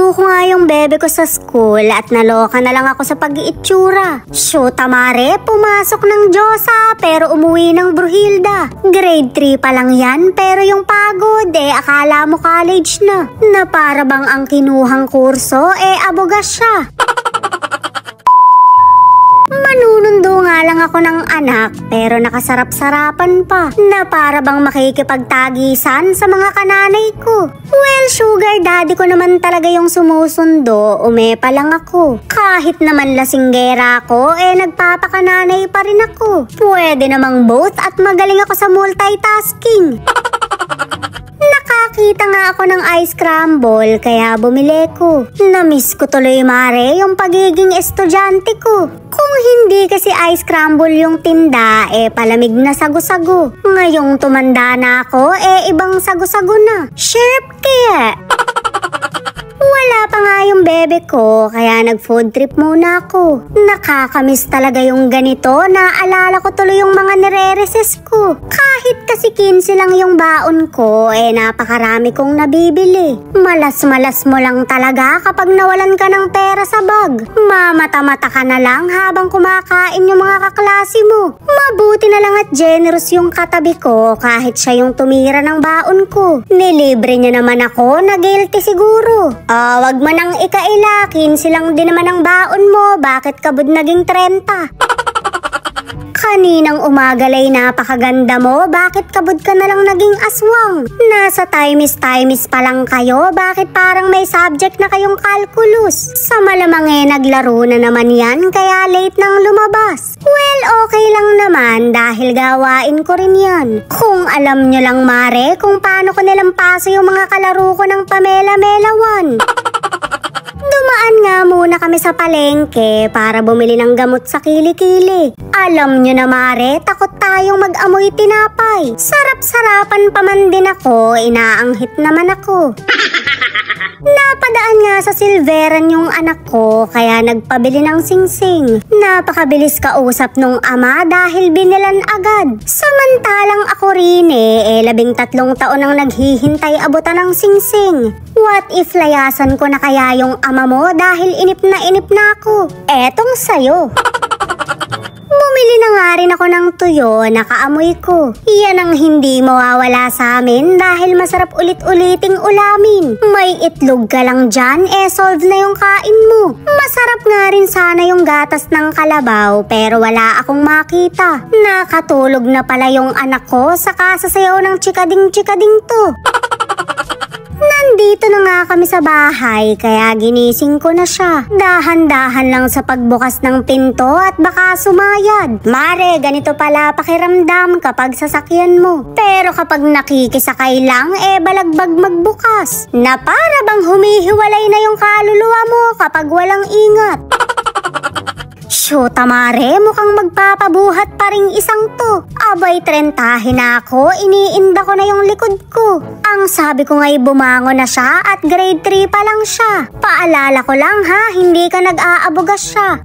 Sinundo ko nga yung bebe ko sa school at naloka na lang ako sa pag-iitsura. Shoot, mare, pumasok ng Diyosa pero umuwi ng Bruhilda. Grade 3 pa lang yan pero yung pagod akala mo college na. Na para bang ang kinuhang kurso abogas siya. Manunundo nga lang ako ng anak pero nakasarap-sarapan pa na para bang makikipagtagisan sa mga kananay ko. Well, sugar daddy ko naman talaga yung sumusundo, umepa lang ako. Kahit naman lasinggera ako, nagpapakananay pa rin ako. Pwede namang both at magaling ako sa multitasking. Nakakita nga ako ng ice scramble kaya bumili ko. Namiss ko tuloy mare yung pagiging estudyante ko. Kung hindi kasi ice scramble yung tinda, palamig na sago-sago. Ngayong tumanda na ako, ibang sago-sago na. Sharp kaya. Wala pa nga yung bebe ko, kaya nag-food trip muna ako. Nakakamiss talaga yung ganito, naalala ko tuloy yung mga nire-recess ko. Kahit kasi 15 lang yung baon ko, napakarami kong nabibili. Malas-malas mo lang talaga kapag nawalan ka ng pera sa bag. Mamata-mata ka na lang habang kumakain yung mga kaklase mo. Mabuti na lang at generous yung katabi ko kahit siya yung tumira ng baon ko. Nilibre niya naman ako, na guilty siguro. Wag mo nang ikaila, 15 lang din naman ang baon mo, bakit kabud naging 30? Kaninang umagalay napakaganda mo, bakit kabud ka na lang naging aswang? Nasa timis pa lang kayo, bakit parang may subject na kayong calculus? Sa malamang naglaro na naman yan, kaya late nang lumabas. Well, okay lang naman dahil gawain ko rin yan. Kung alam nyo lang mare, kung paano ko nilampaso yung mga kalaro ko ng Pamela-Mela 1. Dumaan nga muna kami sa palengke para bumili ng gamot sa kilikili. Alam nyo na mare, takot tayong mag-amoy tinapay. Sarap-sarapan pa man din ako, inaanghit naman ako. Napadaan nga sa Silveran yung anak ko, kaya nagpabili ng singsing. Napakabilis kausap nung ama dahil binilan agad. Samantalang ako rin 13 taon nang naghihintay abutan ng singsing. What if layasan ko na kaya yung ama mo dahil inip na ako? Etong sayo. Bumili na nga rin ako ng tuyo na kaamoy ko. Yan ang hindi mawawala sa amin dahil masarap ulit-uliting ulamin. May itlog ka lang dyan, solve na yung kain mo. Masarap nga rin sana yung gatas ng kalabaw pero wala akong makita. Nakatulog na pala yung anak ko sa kasasayaw ng chikading-chikading to. Nandito na nga kami sa bahay kaya ginising ko na siya. Dahan-dahan lang sa pagbukas ng pinto at baka sumayad. Mare, ganito pala pakiramdam kapag sasakyan mo. Pero kapag nakikisakay lang, balagbag magbukas. Na para bang humihiwalay na yung kaluluwa mo kapag walang ingat. Shoot, mare, mukhang magpapabuhat pa ring isang to. Abay, 30 na ako, iniinda ko na yung likod ko. Ang sabi ko nga'y bumangon na siya at grade 3 pa lang siya. Paalala ko lang ha, hindi ka nag-aabugas siya.